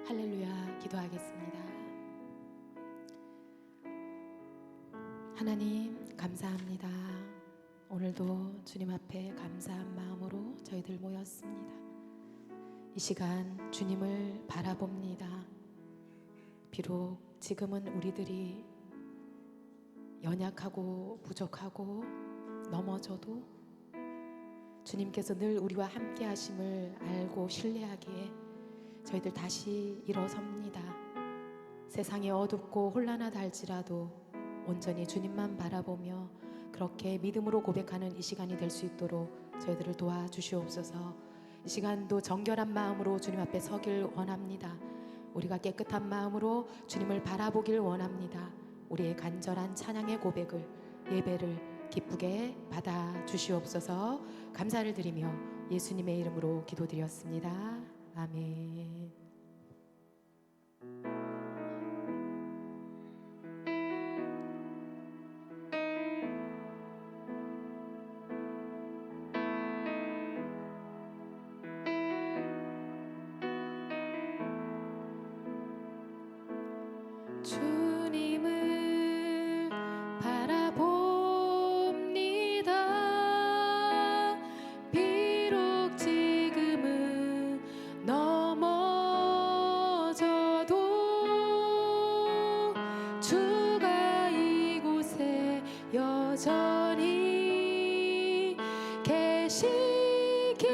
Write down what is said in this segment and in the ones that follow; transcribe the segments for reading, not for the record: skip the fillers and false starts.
할렐루야. 기도하겠습니다. 하나님 감사합니다. 오늘도 주님 앞에 감사한 마음으로 저희들 모였습니다. 이 시간 주님을 바라봅니다. 비록 지금은 우리들이 연약하고 부족하고 넘어져도 주님께서 늘 우리와 함께 하심을 알고 신뢰하기에 저희들 다시 일어섭니다. 세상이 어둡고 혼란하다 할지라도 온전히 주님만 바라보며 그렇게 믿음으로 고백하는 이 시간이 될 수 있도록 저희들을 도와주시옵소서. 이 시간도 정결한 마음으로 주님 앞에 서길 원합니다. 우리가 깨끗한 마음으로 주님을 바라보길 원합니다. 우리의 간절한 찬양의 고백을, 예배를 기쁘게 받아 주시옵소서. 감사를 드리며 예수님의 이름으로 기도드렸습니다. 아멘. 주님을 바라봅니다. 비록 지금은 넘어져도 주가 이곳에 여전히 계시기에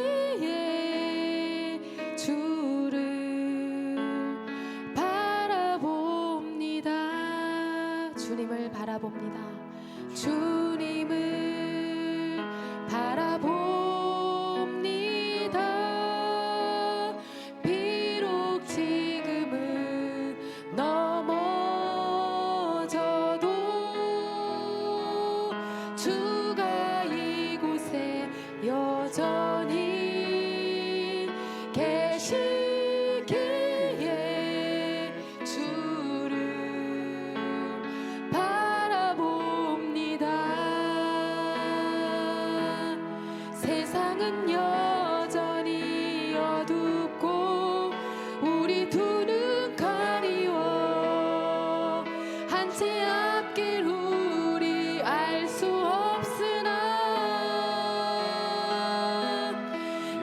주를 바라봅니다. 주님을 바라봅니다. 주님을 바라봅니다. 비록 지금은 넘어져도 주가 이곳에 여전히 계시기에 주를 바라봅니다. 세상은 여전히 어둡고 우리 두 눈 가리워 한치 앞길 우리 알 수 없으나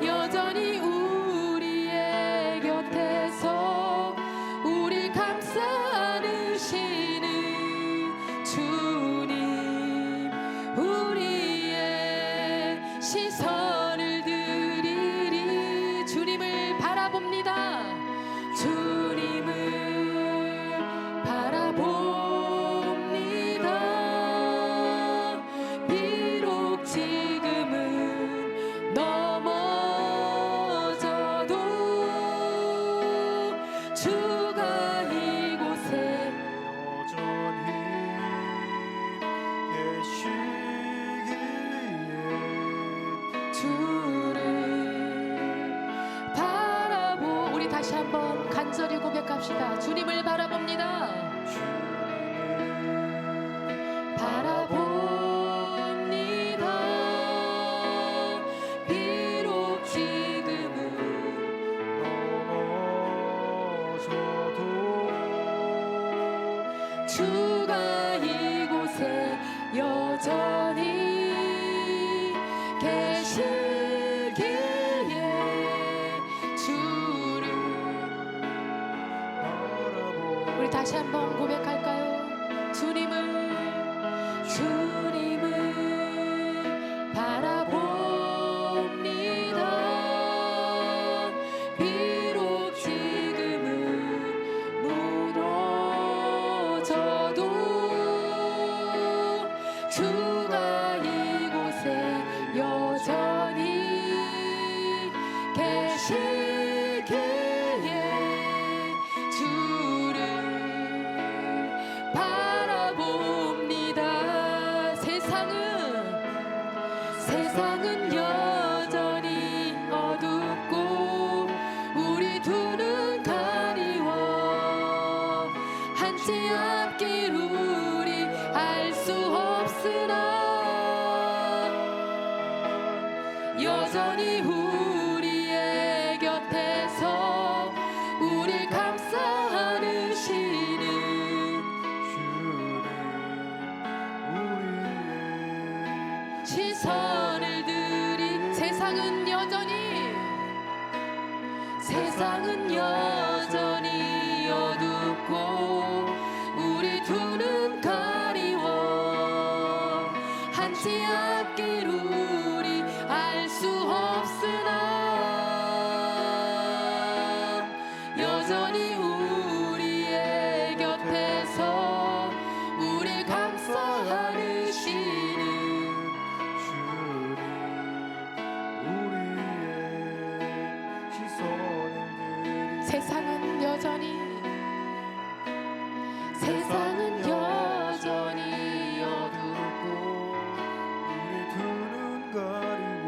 여전히 우리의 곁에서 우리 감싸 안으시는 주님, 우리의 시선을 드리리. 주님을 바라봅니다. 주님을 바라봅니다. 비록 지금은 넘어져도 주가 이곳에 여전히 계시기에 주를 바라보. 우리 다시 한번 간절히 고백합시다. 주님을 바라봅니다. 바라봅니다. 비록 지금은 넘어져도 주가 이곳에 여전히 계시기에 주를. 바라보 우리 다시 한번 고백할까요? 주님을 바라봅니다. 비록 지금은 무너져도 주가 이곳에 여전히 계시기에 주를 바라봅니다. 세상은 여전히 어둡고 우리 두 눈 가리워 한치 앞길 우리 알 수 없으나 여전히 우리의 곁에서 우릴 감싸 세상은 여전히 어둡고 우리 두 눈 가리워 한치 앞길 우리 알 수 없으나 여전히 우리의 곁에서 우리 감싸 안으시는 주님 우리의 시선을 들이 세상은 여전히 어둡고 우리 두 눈 가리워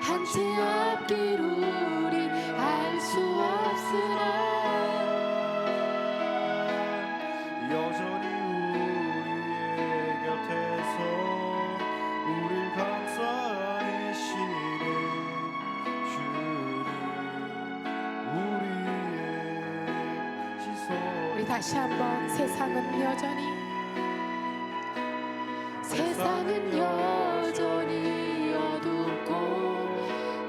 한치 앞길 우리 알 수 없으나 여전히 우리의 곁에서 우릴 감싸 안으시는 주님 우리의 시선 우리 다시 한번 세상은 여전히 어둡고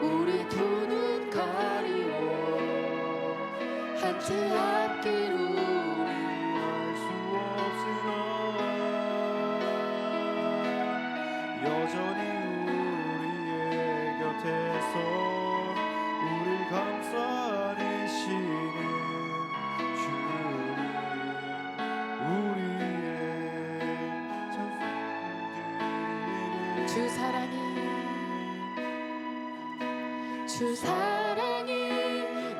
우리 두 눈 가리워 한치 앞길 우리 알 수 없으나 여전히 우리의 곁에서 우릴 감싸 안으시는 주님 우리의 찬송들을 주 사랑이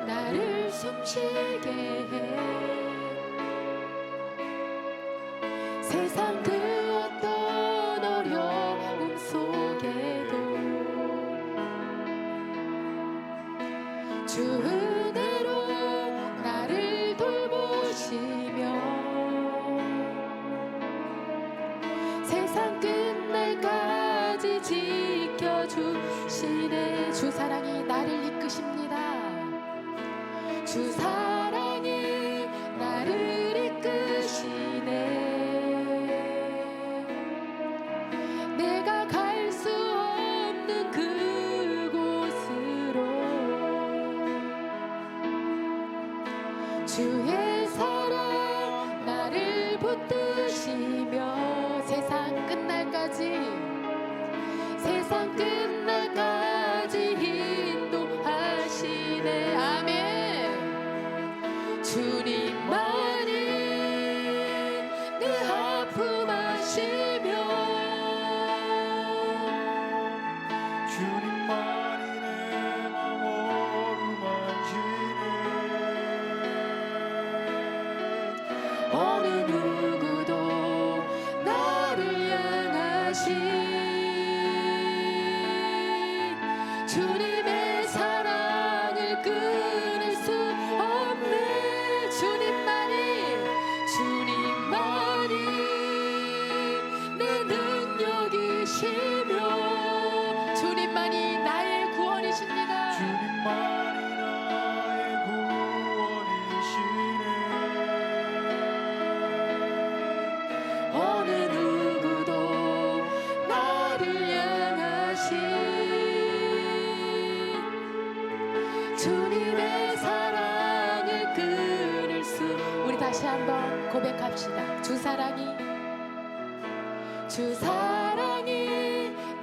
나를 숨쉬게 해 세상 그 어떤 어려움 속에도 주 은혜로 나를 돌보시며 세상 끝날까지 지켜주시네 주 사랑이 나를 이끄십니다 주 사랑이 나를 이끄시네 내가 갈 수 없는 그곳으로 주의 사랑 나를 붙드시며 세상 끝날까지 인도하시네 아멘 주님만이 내 아픔 아시며 주님만이 내 맘 어루만지네 어느 누구도 나를 향하시 주님의 사랑을 끊을 수 없네 주님만이 내 능력이시며 주님만이 나의 구원이십니다 주님만이 나의 구원이시네 어느 누구도 나를 향하시 주님의 사랑을 끊을 수 우리 다시 한번 고백합시다 주 사랑이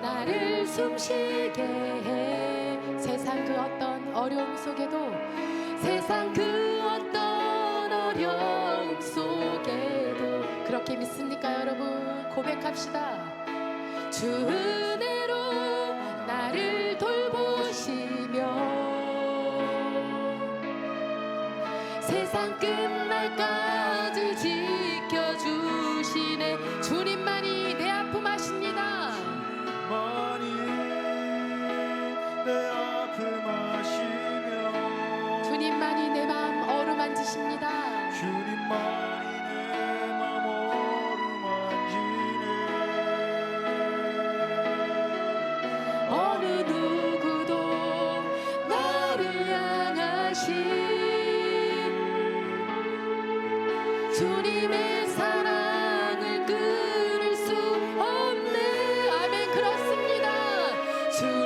나를 숨쉬게 해 세상 그 어떤 어려움 속에도 그렇게 믿습니까 여러분 고백합시다 주 은혜로 나를 돌보시며 세상 끝날까지 지켜주시네 주님만이 내 아픔 아십니다 주님만이 내 아픔 아시며 주님만이 내 마음 어루만지십니다 주님만이 내 맘 어루만지네 어느 누구도 나를 향하신 주님의 사랑을 끊을 수 없네 아멘 그렇습니다 주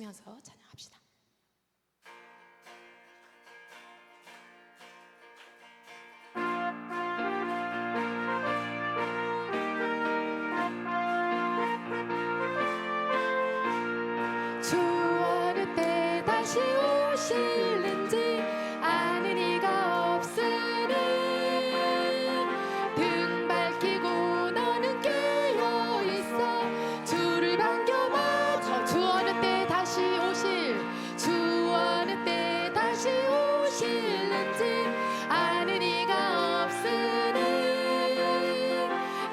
외치면서 찬양합시다. 주 어느 때 다시 오실는지 아는 이가 없으니 등 밝히고 너는 깨어 있어 주를 반겨 맞아. 주 어느 때 다시 오실, 주 어느 때 다시 오실는지 아는 이가 없으니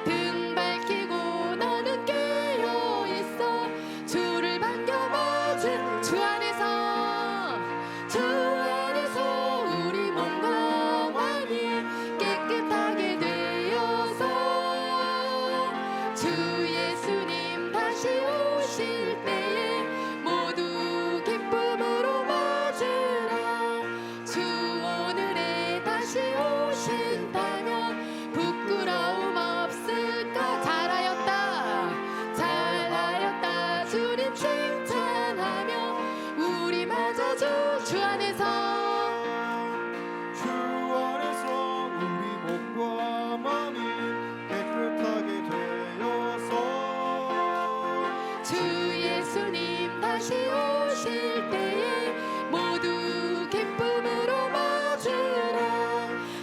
등 밝히고 너는 깨어 있어 주를 반겨 맞은 주 안에서, 주 안에서 우리 몸과 마음이 깨끗하게 되어서 주 예수님 다시 오실 때에 모두 기쁨으로 맞으라. 주 오늘에 다시 오신다면 부끄러움 없을까. 잘하였다 잘하였다 주님 칭찬하며 우리 맞아 주 안에서, 주 안에서 우리 몸과 마음이 깨끗하게 되어서 주 예수님 다시 오실 때에 모두 기쁨으로 맞으라.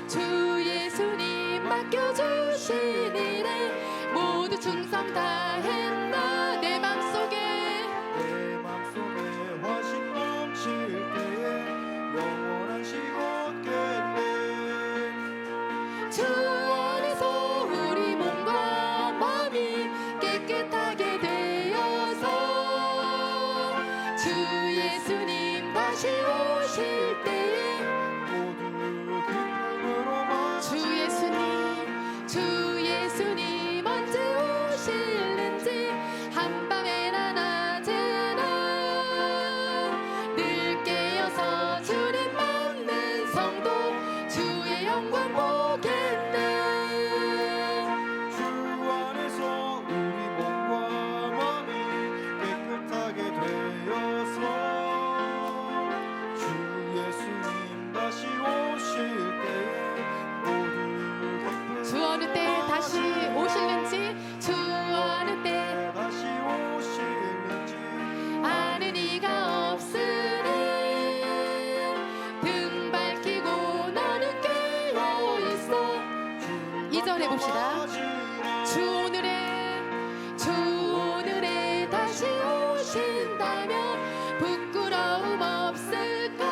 주 예수님 맡겨주신 일에 모두 충성 다했나. 내 맘속에 내 맘속에 화신 넘칠 때에 영원한 시옷겠네. 주 안에서 우리 몸과 마음이 깨끗하게 되어서 주 예수님 다시 오실 때에 모두 기쁨으로 맞 주 예수님 언제 오실는지 한밤에나 낮에나 늘 깨어서 주님 맞는 성도 주의 영광 보겠네. 주 안에서 우리 몸과 마음이 깨끗하게 되어서 주 예수님 다시 오실 때에 모두 기쁨. 주 어느 때 다시 오실는지, 주 어느 때 다시 오실는지 아는 이가 없으니 등 밝히고 너는 깨어 있어. 2절 해봅시다. 주 오늘에 다시 오신다면 부끄러움 없을까.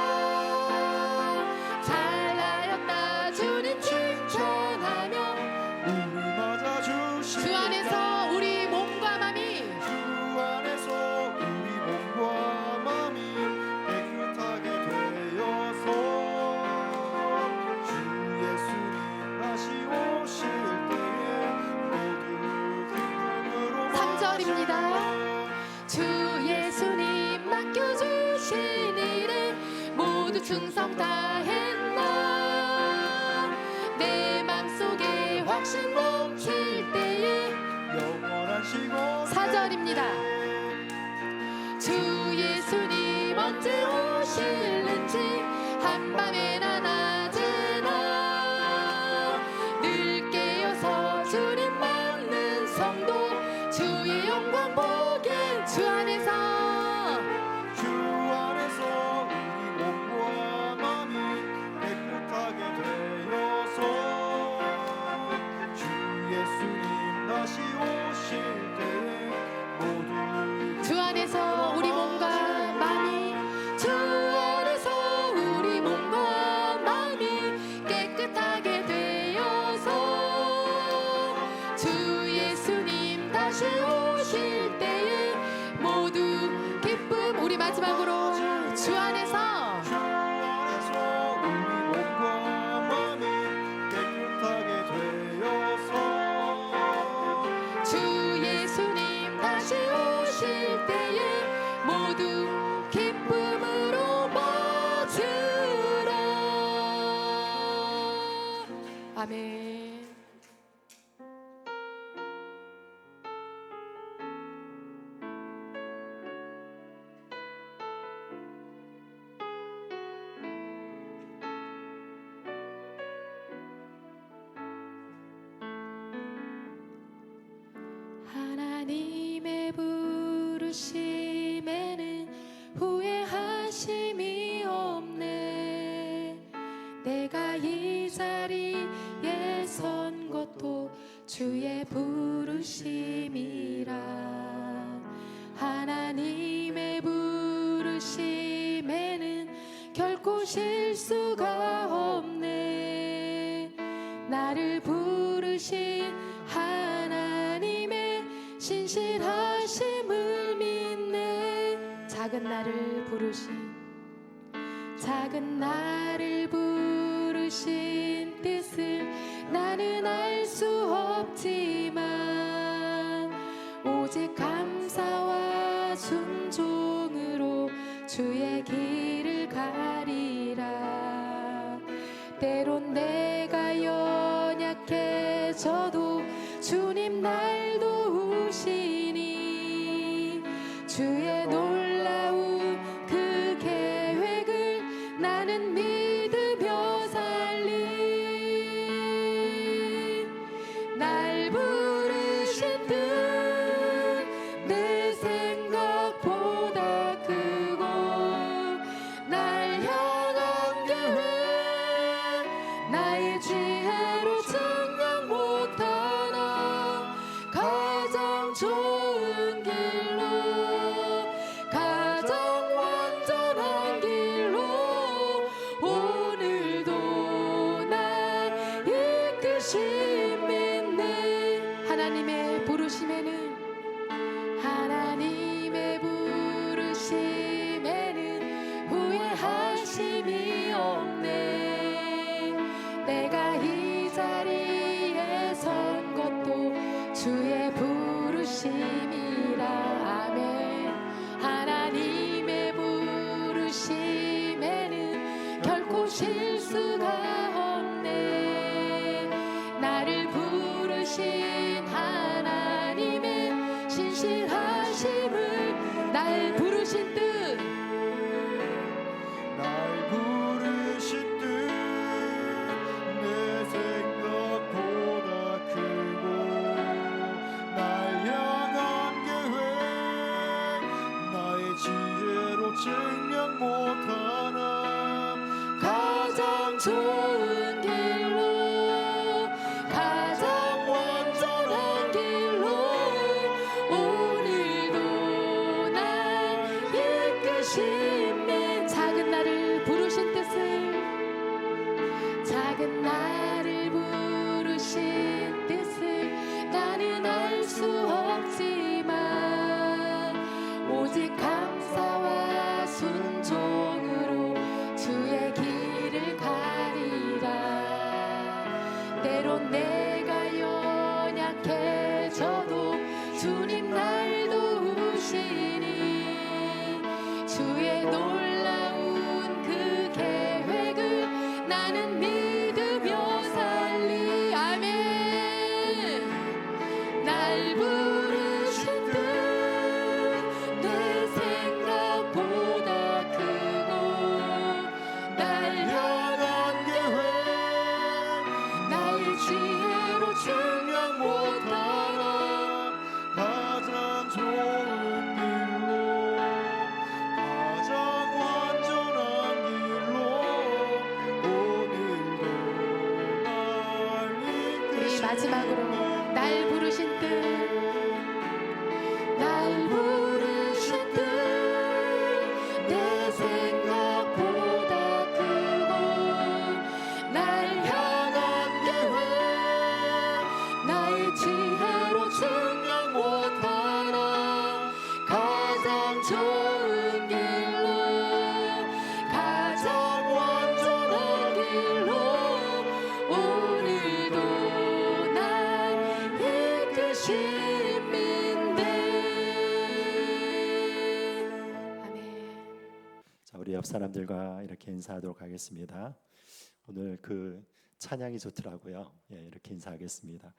잘하였다 주님 칭찬하며 우리 맞아 주시. 주 안에서 우리 몸과 마음이, 주 안에서 우리 몸과 마음이 깨끗하게 되어서 주 예수님 다시 오실 때에 모두 기쁨으로 3절입니다. 주 예수님 맡겨주신 일에 모두 충성 다했나. 내 맘속에 확신 넘칠 때에 영원한 시고 4절입니다. 주 예수님 언제 오실는지 한밤에나 낮에나 늘 깨어서 주님 맞는 성도 주의 영광 보게. 주 안에서, 주 안에서 우리 몸과 마음이 깨끗하게 되어서 주 예수님 다시 오실 때에 모두 주 안에서 우리 몸과 마음이, 주 안에서 우리 몸과 마음이 깨끗하게 되어서 주 예수님 다시 오실 때에 모두 기쁨. 우리 마지막으로 주 안에서, 주 안에서 우리 몸과 마음이 깨끗하게 되어서 주 예수님 다시 오실 때에 모두 기쁨으로 맞으라. 아멘. 부르심에는 후회하심이 없네. 내가 이 자리에 선 것도 주의 부르심이라. 하나님의 부르심에는 결코 실수가 없네. 나를 부르신 하나님의 신실하심을 믿네. 작은 나를 부르신 뜻을 나는 알 수 없지만 오직 감사와 순종으로 주의 길을 가리라. 때론 내가 연약해져도 주님 날 도우시니 주의 놀라운 그 계획을 나는 믿으며 살리. 날 부르신 뜻 내 생각보다 크고 날 향한 계획 나의 지혜로 증명 못하나. 가장 좋은 길로 가장 완전한 길로 오늘도 날 이끄심 믿네. 하나님의 부르심에는 후회하심이 없네. 내가 이 자리에 선 것도 주의 부르심이라. 아멘. 하나님의 부르심에는 결코 실수가 없네. 나를 부르신 하나님의 신실하심을 날 부르신 뜻 날 부르신 뜻 내 생각보다 크고 날 향한 계획 나의 지혜로 증명 못하나. 가장 좋은 길로 가장 완전한 길로 오늘도 날 이끄시네. 작은 나를 부르신 뜻을 나는 알 수 없지만 오직 감사와 순종으로 주의 길을 가리라. 때론 내가 연약해져도 주님 날 도우시니 주의 놀라운 그 계획을 나는 믿으며 살리. 아멘. 날 부르신 뜻 내 생각보다 크고 날 향한 계획 나의 지혜로 증명 못하나. 가장 좋은 길로 가장 완전한 길로 오늘도 날 우리 이끄시네. 마지막으로 날 부르신 뜻 날 부르신 뜻 내 생각보다 크고 날 향한 계획 나의 지혜로 증명 못하나. 가장 좋은 길로 가장 완전한 길로 오늘도 날 이끄심인데. 아멘. 자, 우리 옆 사람들과 이렇게 인사하도록 하겠습니다. 오늘 그 찬양이 좋더라고요. 예, 이렇게 인사하겠습니다.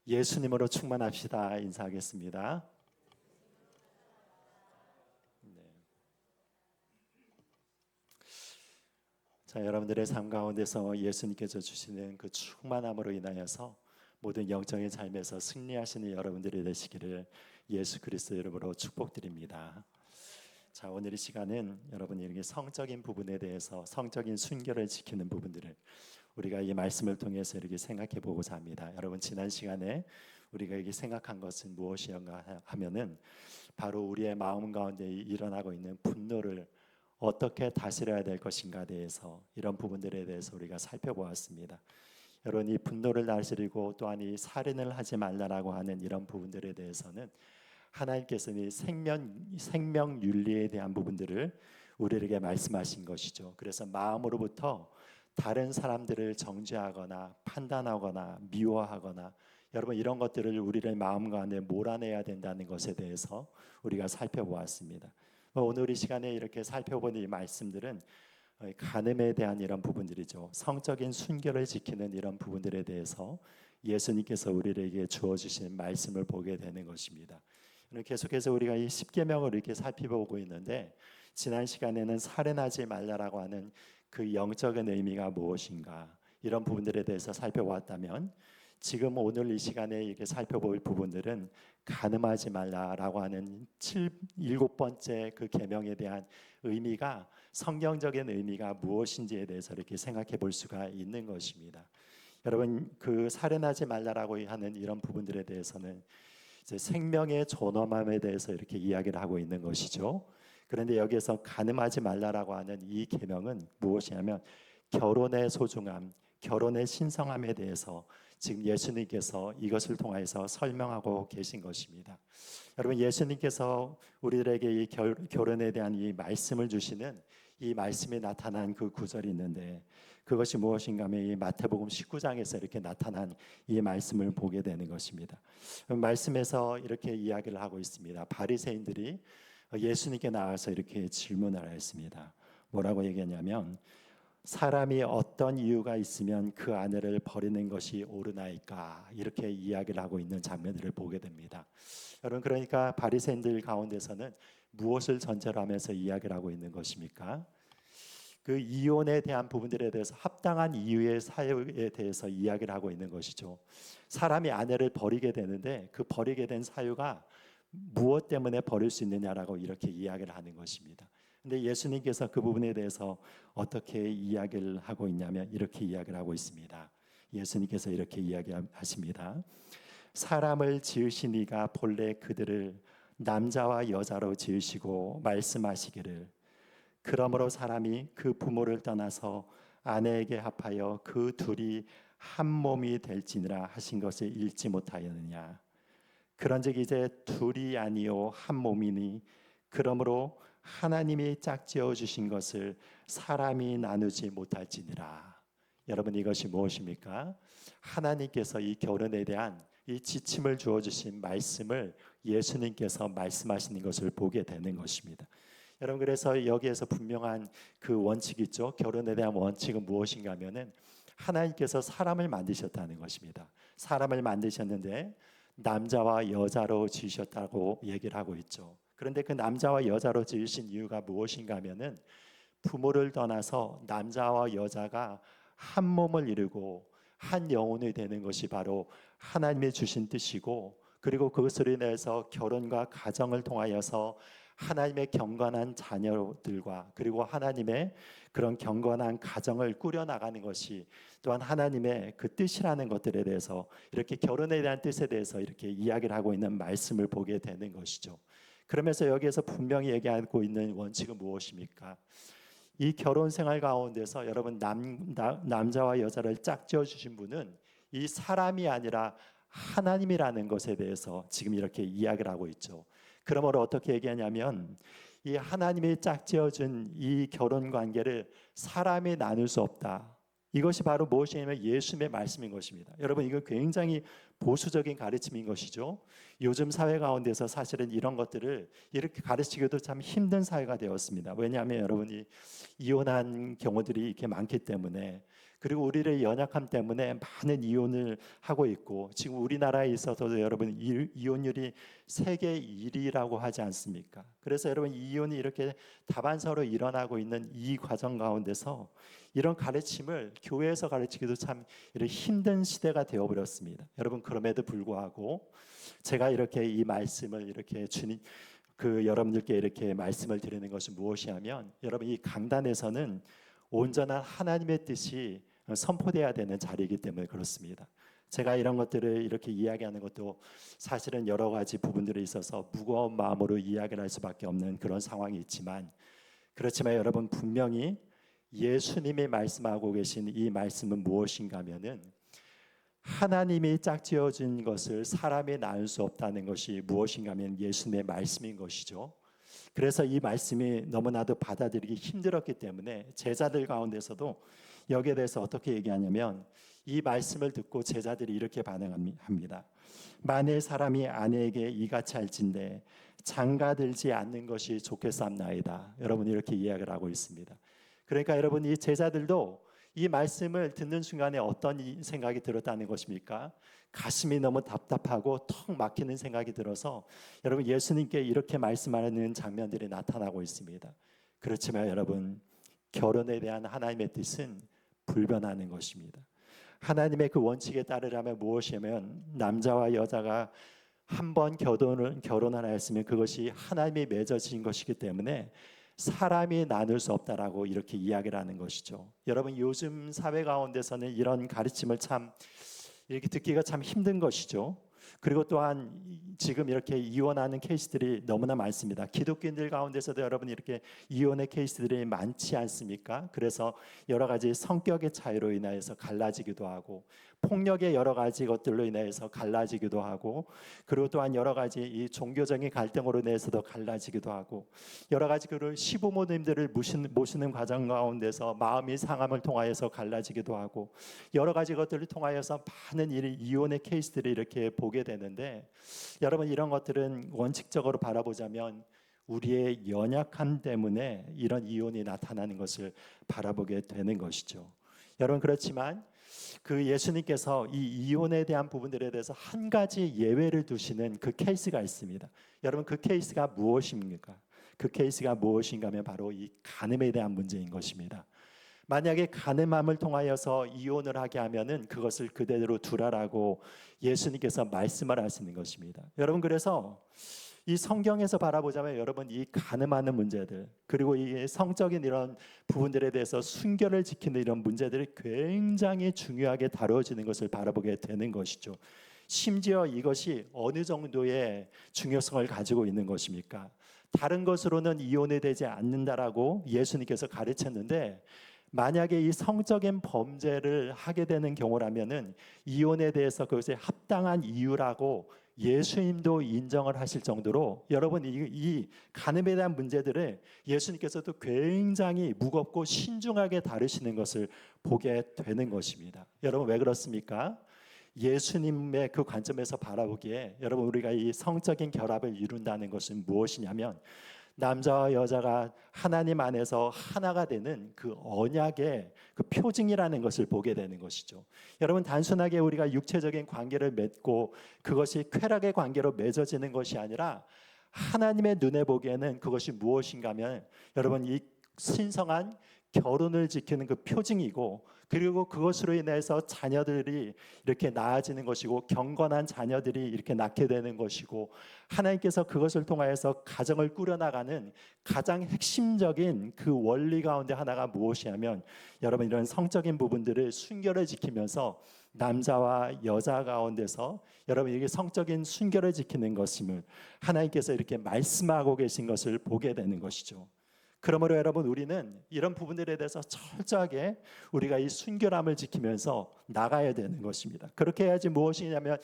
예수님으로 충만합시다. 인사하겠습니다. 네. 자, 여러분들의 삶 가운데서 예수님께서 주시는 그 충만함으로 인하여서 모든 영적인 삶에서 승리하시는 여러분들이 되시기를 예수 그리스도 이름으로 축복드립니다. 자, 오늘 이 시간은 여러분이 이렇게 성적인 부분에 대해서 성적인 순결을 지키는 부분들을 우리가 이 말씀을 통해서 이렇게 생각해 보고자 합니다. 여러분, 지난 시간에 우리가 이게 생각한 것은 무엇이었가 하면은 바로 우리의 마음 가운데 일어나고 있는 분노를 어떻게 다스려야 될 것인가에 대해서 이런 부분들에 대해서 우리가 살펴보았습니다. 여러분, 이 분노를 다스리고 또한 이 살인을 하지 말라라고 하는 이런 부분들에 대해서는 하나님께서는 이 생명 윤리에 대한 부분들을 우리에게 말씀하신 것이죠. 그래서 마음으로부터 다른 사람들을 정죄하거나 판단하거나 미워하거나 여러분 이런 것들을 우리의 마음 가운데 몰아내야 된다는 것에 대해서 우리가 살펴보았습니다. 오늘 이 시간에 이렇게 살펴본 이 말씀들은 간음에 대한 이런 부분들이죠. 성적인 순결을 지키는 이런 부분들에 대해서 예수님께서 우리에게 주어주신 말씀을 보게 되는 것입니다. 계속해서 우리가 이 십계명을 이렇게 살펴보고 있는데 지난 시간에는 살인하지 말라라고 하는 그 영적인 의미가 무엇인가 이런 부분들에 대해서 살펴보았다면 지금 오늘 이 시간에 이렇게 살펴볼 부분들은 간음하지 말라라고 하는 7번째 그 계명에 대한 의미가 성경적인 의미가 무엇인지에 대해서 이렇게 생각해 볼 수가 있는 것입니다. 여러분, 그 살인하지 말라라고 하는 이런 부분들에 대해서는 이제 생명의 존엄함에 대해서 이렇게 이야기를 하고 있는 것이죠. 그런데 여기에서 간음하지 말라라고 하는 이 계명은 무엇이냐면 결혼의 소중함, 결혼의 신성함에 대해서 지금 예수님께서 이것을 통해서 설명하고 계신 것입니다. 여러분, 예수님께서 우리들에게 이 결혼에 대한 이 말씀을 주시는 이 말씀이 나타난 그 구절이 있는데 그것이 무엇인가 하면 이 마태복음 19장에서 이렇게 나타난 이 말씀을 보게 되는 것입니다. 말씀에서 이렇게 이야기를 하고 있습니다. 바리새인들이 예수님께 나와서 이렇게 질문을 했습니다. 뭐라고 얘기했냐면 사람이 어떤 이유가 있으면 그 아내를 버리는 것이 옳으나이까 이렇게 이야기를 하고 있는 장면들을 보게 됩니다. 여러분, 그러니까 바리새인들 가운데서는 무엇을 전제로 하면서 이야기를 하고 있는 것입니까? 그 이혼에 대한 부분들에 대해서 합당한 이유의 사유에 대해서 이야기를 하고 있는 것이죠. 사람이 아내를 버리게 되는데 그 버리게 된 사유가 무엇 때문에 버릴 수 있느냐라고 이렇게 이야기를 하는 것입니다. 근데 예수님께서 그 부분에 대해서 어떻게 이야기를 하고 있냐면 이렇게 이야기를 하고 있습니다. 예수님께서 이렇게 이야기하십니다. 사람을 지으신 이가 본래 그들을 남자와 여자로 지으시고 말씀하시기를 그러므로 사람이 그 부모를 떠나서 아내에게 합하여 그 둘이 한 몸이 될지니라 하신 것을 읽지 못하였느냐. 그런즉 이제 둘이 아니요 한 몸이니 그러므로 하나님이 짝지어 주신 것을 사람이 나누지 못할지니라. 여러분, 이것이 무엇입니까? 하나님께서 이 결혼에 대한 이 지침을 주어 주신 말씀을 예수님께서 말씀하시는 것을 보게 되는 것입니다. 여러분, 그래서 여기에서 분명한 그 원칙이 있죠. 결혼에 대한 원칙은 무엇인가 하면은 하나님께서 사람을 만드셨다는 것입니다. 사람을 만드셨는데 남자와 여자로 지으셨다고 얘기를 하고 있죠. 그런데 그 남자와 여자로 지으신 이유가 무엇인가 하면은 부모를 떠나서 남자와 여자가 한 몸을 이루고 한 영혼이 되는 것이 바로 하나님의 주신 뜻이고, 그리고 그것으로 인해서 결혼과 가정을 통하여서 하나님의 경건한 자녀들과 그리고 하나님의 그런 경건한 가정을 꾸려나가는 것이 또한 하나님의 그 뜻이라는 것들에 대해서 이렇게 결혼에 대한 뜻에 대해서 이렇게 이야기를 하고 있는 말씀을 보게 되는 것이죠. 그러면서 여기에서 분명히 얘기하고 있는 원칙은 무엇입니까? 이 결혼 생활 가운데서 여러분 남자와 여자를 짝지어 주신 분은 이 사람이 아니라 하나님이라는 것에 대해서 지금 이렇게 이야기를 하고 있죠. 그러므로 어떻게 얘기하냐면 이 하나님이 짝지어준 이 결혼 관계를 사람이 나눌 수 없다. 이것이 바로 무엇이냐면 예수님의 말씀인 것입니다. 여러분, 이거 굉장히 보수적인 가르침인 것이죠. 요즘 사회 가운데서 사실은 이런 것들을 이렇게 가르치기도 참 힘든 사회가 되었습니다. 왜냐하면 여러분이 이혼한 경우들이 이렇게 많기 때문에 그리고 우리의 연약함 때문에 많은 이혼을 하고 있고, 지금 우리나라에 있어서도 여러분 이혼율이 세계 1위라고 하지 않습니까? 그래서 여러분 이혼이 이렇게 다반사로 일어나고 있는 이 과정 가운데서 이런 가르침을 교회에서 가르치기도 참 이렇게 힘든 시대가 되어버렸습니다. 여러분 그럼에도 불구하고 제가 이렇게 이 말씀을 이렇게 주님 여러분들께 이렇게 말씀을 드리는 것은 무엇이냐면, 여러분 이 강단에서는 온전한 하나님의 뜻이 선포돼야 되는 자리이기 때문에 그렇습니다. 제가 이런 것들을 이렇게 이야기하는 것도 사실은 여러 가지 부분들이 있어서 무거운 마음으로 이야기를 할 수밖에 없는 그런 상황이 있지만, 그렇지만 여러분 분명히 예수님이 말씀하고 계신 이 말씀은 무엇인가 하면은, 하나님이 짝지어진 것을 사람이 나눌 수 없다는 것이 무엇인가 하면 예수님의 말씀인 것이죠. 그래서 이 말씀이 너무나도 받아들이기 힘들었기 때문에 제자들 가운데서도 여기에 대해서 어떻게 얘기하냐면, 이 말씀을 듣고 제자들이 이렇게 반응합니다. 만일 사람이 아내에게 이같이 할진대 장가들지 않는 것이 좋겠사옵나이다. 여러분 이렇게 이야기를 하고 있습니다. 그러니까 여러분 이 제자들도 이 말씀을 듣는 순간에 어떤 생각이 들었다는 것입니까? 가슴이 너무 답답하고 턱 막히는 생각이 들어서 여러분 예수님께 이렇게 말씀하는 장면들이 나타나고 있습니다. 그렇지만 여러분 결혼에 대한 하나님의 뜻은 불변하는 것입니다. 하나님의 그 원칙에 따르려면 무엇이냐면, 남자와 여자가 한 번 결혼을 하였으면 그것이 하나님이 맺어진 것이기 때문에 사람이 나눌 수 없다라고 이렇게 이야기를 하는 것이죠. 여러분 요즘 사회 가운데서는 이런 가르침을 참 이렇게 듣기가 참 힘든 것이죠. 그리고 또한 지금 이렇게 이혼하는 케이스들이 너무나 많습니다. 기독교인들 가운데서도 여러분 이렇게 이혼의 케이스들이 많지 않습니까? 그래서 여러 가지 성격의 차이로 인하여서 갈라지기도 하고, 폭력의 여러 가지 것들로 인해서 갈라지기도 하고, 그리고 또한 여러 가지 이 종교적인 갈등으로 인해서도 갈라지기도 하고, 여러 가지 그 시부모님들을 모시는 과정 가운데서 마음이 상함을 통하여서 갈라지기도 하고, 여러 가지 것들을 통하여서 많은 이혼의 케이스들을 이렇게 보게 되는데, 여러분 이런 것들은 원칙적으로 바라보자면 우리의 연약함 때문에 이런 이혼이 나타나는 것을 바라보게 되는 것이죠. 여러분 그렇지만 그 예수님께서 이 이혼에 대한 부분들에 대해서 한 가지 예외를 두시는 그 케이스가 있습니다. 여러분 그 케이스가 무엇입니까? 그 케이스가 무엇인가 하면 바로 이 간음에 대한 문제인 것입니다. 만약에 간음함을 통하여서 이혼을 하게 하면은 그것을 그대로 두라라고 예수님께서 말씀을 하시는 것입니다. 여러분 그래서 이 성경에서 바라보자면 여러분 이 간음하는 문제들, 그리고 이 성적인 이런 부분들에 대해서 순결을 지키는 이런 문제들이 굉장히 중요하게 다뤄지는 것을 바라보게 되는 것이죠. 심지어 이것이 어느 정도의 중요성을 가지고 있는 것입니까? 다른 것으로는 이혼이 되지 않는다라고 예수님께서 가르쳤는데, 만약에 이 성적인 범죄를 하게 되는 경우라면은 이혼에 대해서 그것이 합당한 이유라고 예수님도 인정을 하실 정도로, 여러분 이 간음에 대한 문제들을 예수님께서도 굉장히 무겁고 신중하게 다루시는 것을 보게 되는 것입니다. 여러분 왜 그렇습니까? 예수님의 그 관점에서 바라보기에 여러분 우리가 이 성적인 결합을 이룬다는 것은 무엇이냐면, 남자와 여자가 하나님 안에서 하나가 되는 그 언약의 그 표징이라는 것을 보게 되는 것이죠. 여러분 단순하게 우리가 육체적인 관계를 맺고 그것이 쾌락의 관계로 맺어지는 것이 아니라, 하나님의 눈에 보기에는 그것이 무엇인가 하면 여러분 이 신성한 결혼을 지키는 그 표징이고, 그리고 그것으로 인해서 자녀들이 이렇게 낳아지는 것이고, 경건한 자녀들이 이렇게 낳게 되는 것이고, 하나님께서 그것을 통하여서 가정을 꾸려나가는 가장 핵심적인 그 원리 가운데 하나가 무엇이냐면, 여러분 이런 성적인 부분들을 순결을 지키면서 남자와 여자 가운데서 여러분 이게 성적인 순결을 지키는 것임을 하나님께서 이렇게 말씀하고 계신 것을 보게 되는 것이죠. 그러므로 여러분 우리는 이런 부분들에 대해서 철저하게 우리가 이 순결함을 지키면서 나가야 되는 것입니다. 그렇게 해야지 무엇이냐면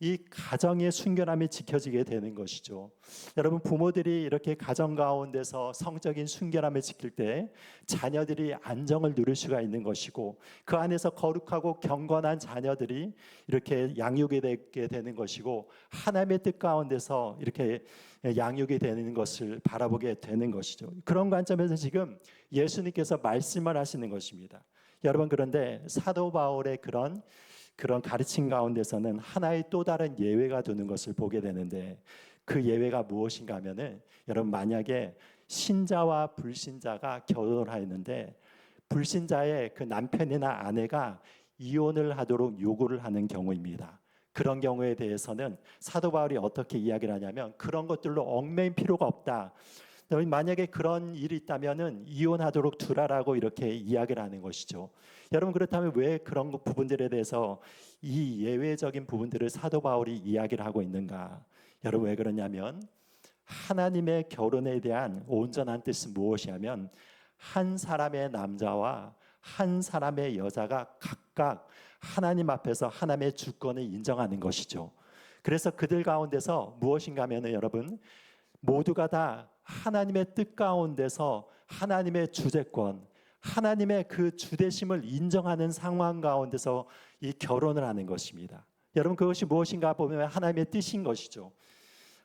이 가정의 순결함이 지켜지게 되는 것이죠. 여러분 부모들이 이렇게 가정 가운데서 성적인 순결함을 지킬 때 자녀들이 안정을 누릴 수가 있는 것이고, 그 안에서 거룩하고 경건한 자녀들이 이렇게 양육이 되게 되는 것이고, 하나님의 뜻 가운데서 이렇게 양육이 되는 것을 바라보게 되는 것이죠. 그런 관점에서 지금 예수님께서 말씀을 하시는 것입니다. 여러분, 그런데 사도 바울의 그런 가르침 가운데서는 하나의 또 다른 예외가 두는 것을 보게 되는데, 그 예외가 무엇인가 하면은, 여러분, 만약에 신자와 불신자가 결혼을 하였는데 불신자의 그 남편이나 아내가 이혼을 하도록 요구를 하는 경우입니다. 그런 경우에 대해서는 사도 바울이 어떻게 이야기를 하냐면, 그런 것들로 얽매일 필요가 없다. 만약에 그런 일이 있다면은 이혼하도록 두라라고 이렇게 이야기를 하는 것이죠. 여러분, 그렇다면 왜 그런 부분들에 대해서 이 예외적인 부분들을 사도 바울이 이야기를 하고 있는가? 여러분, 왜 그러냐면 하나님의 결혼에 대한 온전한 뜻은 무엇이냐면, 한 사람의 남자와 한 사람의 여자가 각각 하나님 앞에서 하나님의 주권을 인정하는 것이죠. 그래서 그들 가운데서 무엇인가 하면, 여러분, 모두가 다 하나님의 뜻 가운데서 하나님의 주재권, 하나님의 그 주대심을 인정하는 상황 가운데서 이 결혼을 하는 것입니다. 여러분, 그것이 무엇인가 보면 하나님의 뜻인 것이죠.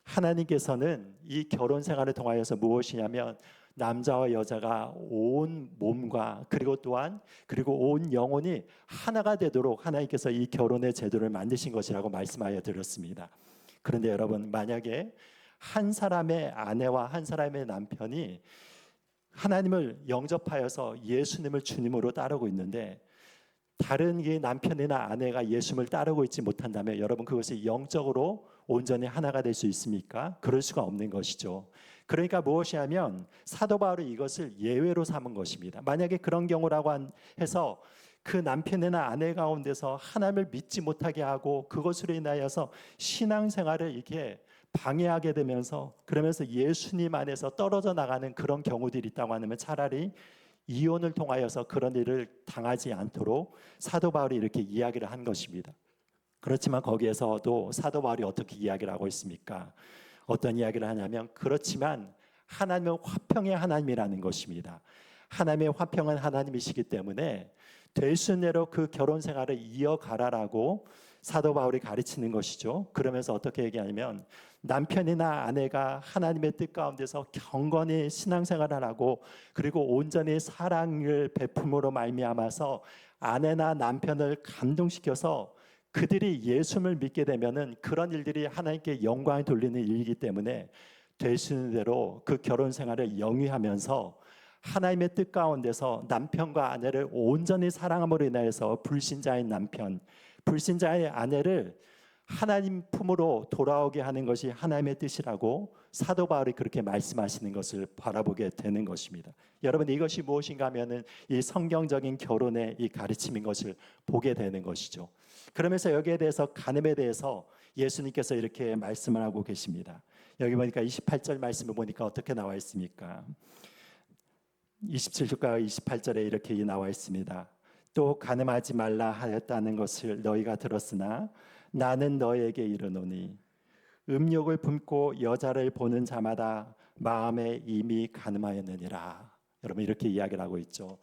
하나님께서는 이 결혼 생활을 통하여서 무엇이냐면, 남자와 여자가 온 몸과 그리고 온 영혼이 하나가 되도록 하나님께서 이 결혼의 제도를 만드신 것이라고 말씀하여 드렸습니다. 그런데 여러분, 만약에 한 사람의 아내와 한 사람의 남편이 하나님을 영접하여서 예수님을 주님으로 따르고 있는데, 다른 이 남편이나 아내가 예수님을 따르고 있지 못한다면, 여러분, 그것이 영적으로 온전히 하나가 될 수 있습니까? 그럴 수가 없는 것이죠. 그러니까 무엇이냐면 사도 바울이 이것을 예외로 삼은 것입니다. 만약에 그런 경우라고 해서 그 남편이나 아내 가운데서 하나님을 믿지 못하게 하고 그것으로 인하여서 신앙생활을 이렇게 방해하게 되면서, 그러면서 예수님 안에서 떨어져 나가는 그런 경우들이 있다고 하면, 차라리 이혼을 통하여서 그런 일을 당하지 않도록 사도 바울이 이렇게 이야기를 한 것입니다. 그렇지만 거기에서도 사도 바울이 어떻게 이야기를 하고 있습니까? 어떤 이야기를 하냐면, 그렇지만 하나님은 화평의 하나님이라는 것입니다. 하나님의 화평은 하나님이시기 때문에 될 수 있는 대로 그 결혼 생활을 이어가라라고 사도 바울이 가르치는 것이죠. 그러면서 어떻게 얘기하냐면, 남편이나 아내가 하나님의 뜻 가운데서 경건히 신앙생활을 하고 그리고 온전히 사랑을 베품으로 말미암아서 아내나 남편을 감동시켜서 그들이 예수를 믿게 되면은 그런 일들이 하나님께 영광을 돌리는 일이기 때문에 될 수 있는 대로 그 결혼 생활을 영위하면서 하나님의 뜻 가운데서 남편과 아내를 온전히 사랑함으로 인하여서 불신자인 남편, 불신자의 아내를 하나님 품으로 돌아오게 하는 것이 하나님의 뜻이라고 사도 바울이 그렇게 말씀하시는 것을 바라보게 되는 것입니다. 여러분, 이것이 무엇인가 하면은 이 성경적인 결혼의 이 가르침인 것을 보게 되는 것이죠. 그러면서 여기에 대해서 간음에 대해서 예수님께서 이렇게 말씀을 하고 계십니다. 여기 보니까 28절 말씀을 보니까 어떻게 나와 있습니까? 27절과 28절에 이렇게 나와 있습니다. 또 간음하지 말라 하였다는 것을 너희가 들었으나 나는 너희에게 이르노니 음욕을 품고 여자를 보는 자마다 마음에 이미 간음하였느니라. 여러분, 이렇게 이야기를 하고 있죠.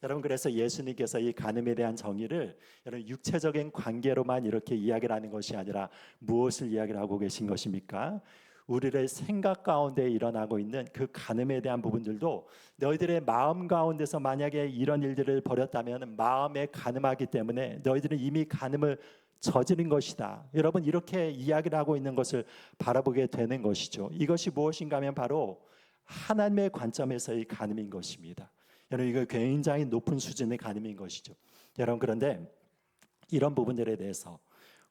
여러분, 그래서 예수님께서 이 간음에 대한 정의를 여러분 육체적인 관계로만 이렇게 이야기를 하는 것이 아니라 무엇을 이야기를 하고 계신 것입니까? 우리의 생각 가운데 일어나고 있는 그 간음에 대한 부분들도 너희들의 마음 가운데서 만약에 이런 일들을 벌였다면 마음에 간음하기 때문에 너희들은 이미 간음을 저지른 것이다. 여러분, 이렇게 이야기를 하고 있는 것을 바라보게 되는 것이죠. 이것이 무엇인가 하면 바로 하나님의 관점에서의 간음인 것입니다. 여러분, 이거 굉장히 높은 수준의 간음인 것이죠. 여러분, 그런데 이런 부분들에 대해서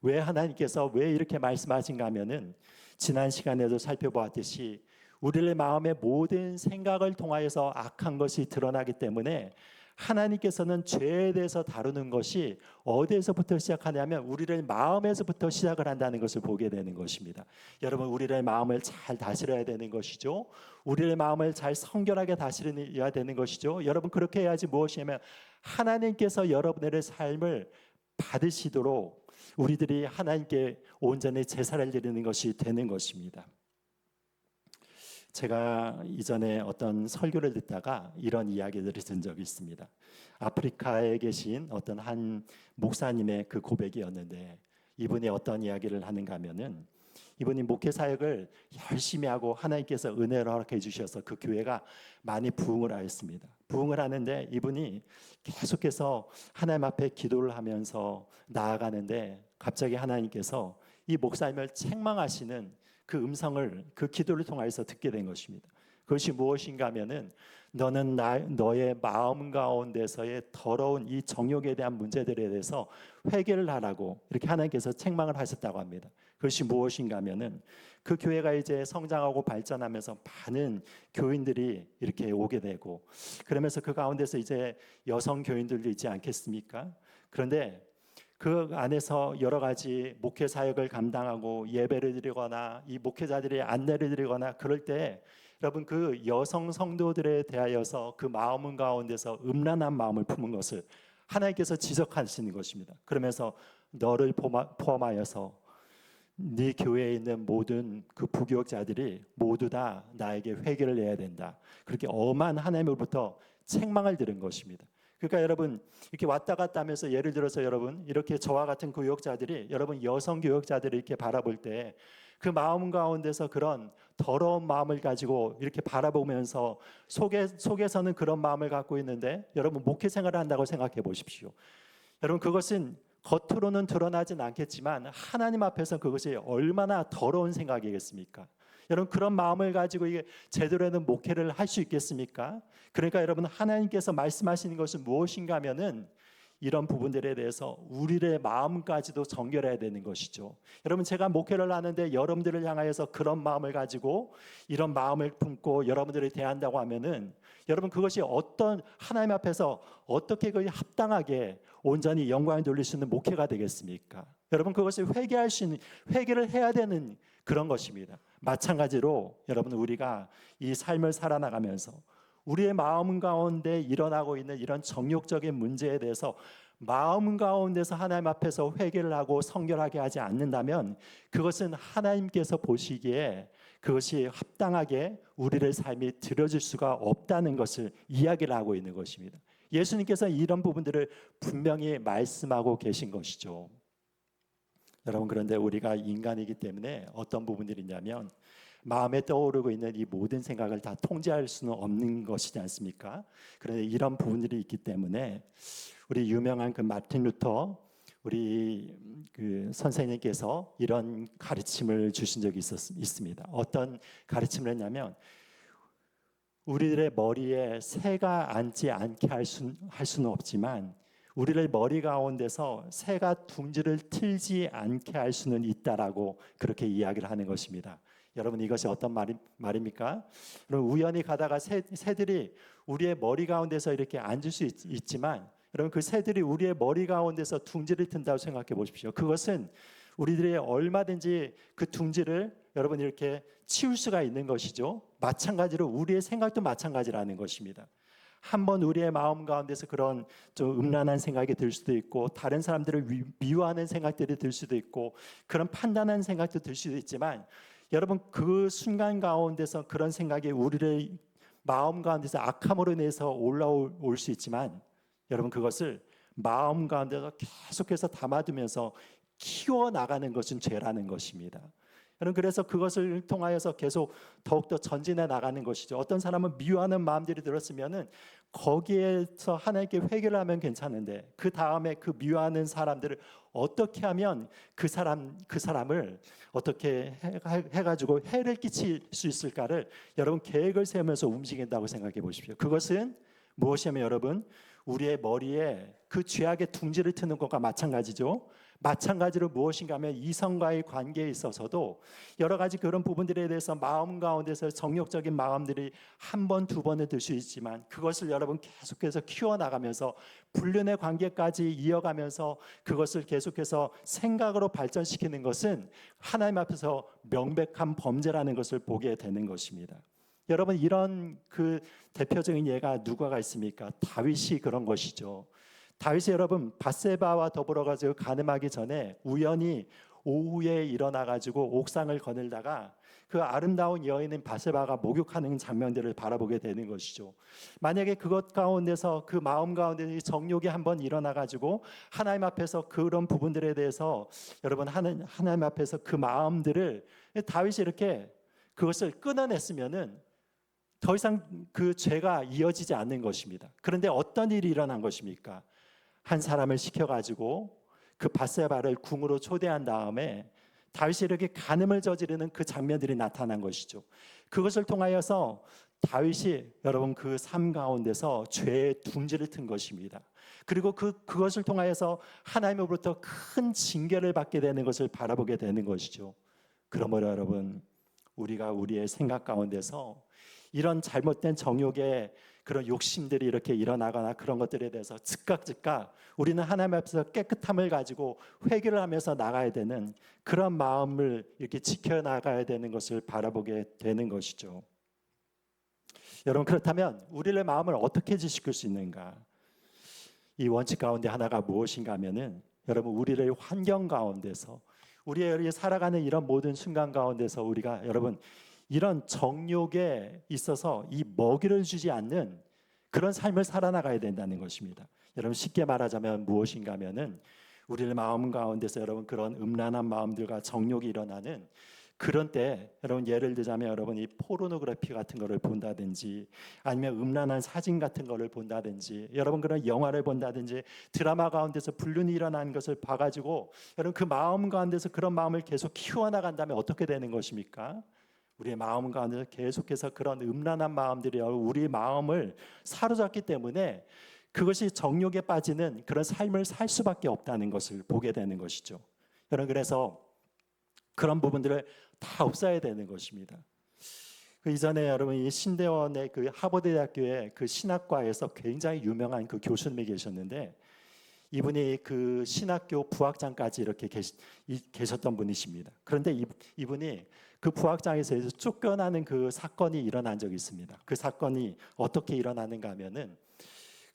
왜 하나님께서 왜 이렇게 말씀하신가 하면은, 지난 시간에도 살펴보았듯이 우리의 마음의 모든 생각을 통하여서 악한 것이 드러나기 때문에 하나님께서는 죄에 대해서 다루는 것이 어디에서부터 시작하냐면 우리를 마음에서부터 시작을 한다는 것을 보게 되는 것입니다. 여러분, 우리의 마음을 잘 다스려야 되는 것이죠. 우리의 마음을 잘 성결하게 다스려야 되는 것이죠. 여러분, 그렇게 해야지 무엇이냐면 하나님께서 여러분의 삶을 받으시도록 우리들이 하나님께 온전히 제사를 드리는 것이 되는 것입니다. 제가 이전에 어떤 설교를 듣다가 이런 이야기들을 들은 적이 있습니다. 아프리카에 계신 어떤 한 목사님의 그 고백이었는데, 이분이 어떤 이야기를 하는가 하면은 이분이 목회 사역을 열심히 하고 하나님께서 은혜를 허락해 주셔서 그 교회가 많이 부흥을 하였습니다. 부흥을 하는데 이분이 계속해서 하나님 앞에 기도를 하면서 나아가는데 갑자기 하나님께서 이 목사님을 책망하시는 그 음성을 그 기도를 통해서 듣게 된 것입니다. 그것이 무엇인가 하면은 너는 너의 마음 가운데서의 더러운 이 정욕에 대한 문제들에 대해서 회개를 하라고 이렇게 하나님께서 책망을 하셨다고 합니다. 그것이 무엇인가 하면은 그 교회가 이제 성장하고 발전하면서 많은 교인들이 이렇게 오게 되고 그러면서 그 가운데서 이제 여성 교인들도 있지 않겠습니까? 그런데 그 안에서 여러 가지 목회 사역을 감당하고 예배를 드리거나 이 목회자들이 안내를 드리거나 그럴 때 여러분 그 여성 성도들에 대하여서 그 마음 가운데서 음란한 마음을 품은 것을 하나님께서 지적하시는 것입니다. 그러면서 너를 포함하여서 네 교회에 있는 모든 그 부교역자들이 모두 다 나에게 회개를 해야 된다. 그렇게 엄한 하나님으로부터 책망을 들은 것입니다. 그러니까 여러분 이렇게 왔다 갔다 하면서 예를 들어서 여러분 이렇게 저와 같은 교역자들이 여러분 여성 교역자들을 이렇게 바라볼 때 그 마음 가운데서 그런 더러운 마음을 가지고 이렇게 바라보면서 속에서는 그런 마음을 갖고 있는데 여러분 목회 생활을 한다고 생각해 보십시오. 여러분 그것은 겉으로는 드러나진 않겠지만 하나님 앞에서 그것이 얼마나 더러운 생각이겠습니까? 여러분 그런 마음을 가지고 이게 제대로 된 목회를 할 수 있겠습니까? 그러니까 여러분 하나님께서 말씀하시는 것은 무엇인가 하면은 이런 부분들에 대해서 우리의 마음까지도 정결해야 되는 것이죠. 여러분 제가 목회를 하는데 여러분들을 향하여서 그런 마음을 가지고 이런 마음을 품고 여러분들을 대한다고 하면은 여러분 그것이 어떤 하나님 앞에서 어떻게 거의 합당하게 온전히 영광을 돌릴 수 있는 목회가 되겠습니까? 여러분 그것을 회개할 수 있는 회개를 해야 되는 그런 것입니다. 마찬가지로 여러분 우리가 이 삶을 살아나가면서 우리의 마음 가운데 일어나고 있는 이런 정욕적인 문제에 대해서 마음 가운데서 하나님 앞에서 회개를 하고 성결하게 하지 않는다면 그것은 하나님께서 보시기에 그것이 합당하게 우리의 삶이 들어질 수가 없다는 것을 이야기를 하고 있는 것입니다. 예수님께서 이런 부분들을 분명히 말씀하고 계신 것이죠. 여러분 그런데 우리가 인간이기 때문에 어떤 부분들이 있냐면 마음에 떠오르고 있는 이 모든 생각을 다 통제할 수는 없는 것이지 않습니까? 그런데 이런 부분들이 있기 때문에 우리 유명한 그 마틴 루터 우리 그 선생님께서 이런 가르침을 주신 적이 있습니다. 어떤 가르침을 했냐면 우리들의 머리에 새가 앉지 않게 할 수는 없지만 우리의 머리 가운데서 새가 둥지를 틀지 않게 할 수는 있다라고 그렇게 이야기를 하는 것입니다. 여러분 이것이 어떤 말입니까? 여러분 우연히 가다가 새들이 우리의 머리 가운데서 이렇게 앉을 수 있지만 여러분 그 새들이 우리의 머리 가운데서 둥지를 튼다고 생각해 보십시오. 그것은 우리들이 얼마든지 그 둥지를 여러분 이렇게 치울 수가 있는 것이죠. 마찬가지로 우리의 생각도 마찬가지라는 것입니다. 한번 우리의 마음 가운데서 그런 좀 음란한 생각이 들 수도 있고 다른 사람들을 미워하는 생각들이 들 수도 있고 그런 판단하는 생각도 들 수도 있지만 여러분 그 순간 가운데서 그런 생각이 우리의 마음 가운데서 악함으로 인해서 올라올 수 있지만 여러분 그것을 마음 가운데서 계속해서 담아두면서 키워나가는 것은 죄라는 것입니다. 여러분 그래서 그것을 통하여서 계속 더욱더 전진해 나가는 것이죠. 어떤 사람은 미워하는 마음들이 들었으면은 거기에서 하나님께 회개를 하면 괜찮은데 그 다음에 그 미워하는 사람들을 어떻게 하면 그 사람을 어떻게 해가지고 해를 끼칠 수 있을까를 여러분 계획을 세우면서 움직인다고 생각해 보십시오. 그것은 무엇이냐면 여러분 우리의 머리에 그 죄악의 둥지를 트는 것과 마찬가지죠. 마찬가지로 무엇인가 하면 이성과의 관계에 있어서도 여러 가지 그런 부분들에 대해서 마음 가운데서 정욕적인 마음들이 한 번, 두 번을 들 수 있지만 그것을 여러분 계속해서 키워나가면서 불륜의 관계까지 이어가면서 그것을 계속해서 생각으로 발전시키는 것은 하나님 앞에서 명백한 범죄라는 것을 보게 되는 것입니다. 여러분 이런 그 대표적인 예가 누가가 있습니까? 다윗이 그런 것이죠. 다윗이 여러분 밧세바와 더불어 가지고 간음하기 전에 우연히 오후에 일어나 가지고 옥상을 거닐다가 그 아름다운 여인인 바세바가 목욕하는 장면들을 바라보게 되는 것이죠. 만약에 그것 가운데서 그 마음 가운데 정욕이 한번 일어나 가지고 하나님 앞에서 그런 부분들에 대해서 여러분 하나님 앞에서 그 마음들을 다윗이 이렇게 그것을 끊어냈으면은 더 이상 그 죄가 이어지지 않는 것입니다. 그런데 어떤 일이 일어난 것입니까? 한 사람을 시켜가지고 그 바세바를 궁으로 초대한 다음에 다윗이 이렇게 간음을 저지르는 그 장면들이 나타난 것이죠. 그것을 통하여서 다윗이 여러분 그 삶 가운데서 죄의 둥지를 튼 것입니다. 그리고 그것을 통하여서 하나님으로부터 큰 징계를 받게 되는 것을 바라보게 되는 것이죠. 그러므로 여러분 우리가 우리의 생각 가운데서 이런 잘못된 정욕의 그런 욕심들이 이렇게 일어나거나 그런 것들에 대해서 즉각 우리는 하나님 앞에서 깨끗함을 가지고 회개를 하면서 나가야 되는 그런 마음을 이렇게 지켜나가야 되는 것을 바라보게 되는 것이죠. 여러분 그렇다면 우리의 마음을 어떻게 지킬 수 있는가? 이 원칙 가운데 하나가 무엇인가 하면은 여러분 우리의 환경 가운데서 우리의 살아가는 이런 모든 순간 가운데서 우리가 여러분 이런 정욕에 있어서 이 먹이를 주지 않는 그런 삶을 살아나가야 된다는 것입니다. 여러분 쉽게 말하자면 무엇인가 하면은 우리의 마음 가운데서 여러분 그런 음란한 마음들과 정욕이 일어나는 그런 때 여러분 예를 들자면 여러분 이 포르노그래피 같은 거를 본다든지 아니면 음란한 사진 같은 거를 본다든지 여러분 그런 영화를 본다든지 드라마 가운데서 불륜이 일어나는 것을 봐가지고 여러분 그 마음 가운데서 그런 마음을 계속 키워나간다면 어떻게 되는 것입니까? 우리의 마음 가운데 계속해서 그런 음란한 마음들이 우리 마음을 사로잡기 때문에 그것이 정욕에 빠지는 그런 삶을 살 수밖에 없다는 것을 보게 되는 것이죠. 여러분 그래서 그런 부분들을 다 없애야 되는 것입니다. 그 이전에 여러분 이 신대원의 그 하버드 대학교의 그 신학과에서 굉장히 유명한 그 교수님이 계셨는데 이분이 그 신학교 부학장까지 이렇게 계셨던 분이십니다. 그런데 이분이 그 부학장에서 쫓겨나는 그 사건이 일어난 적이 있습니다. 그 사건이 어떻게 일어나는가 하면은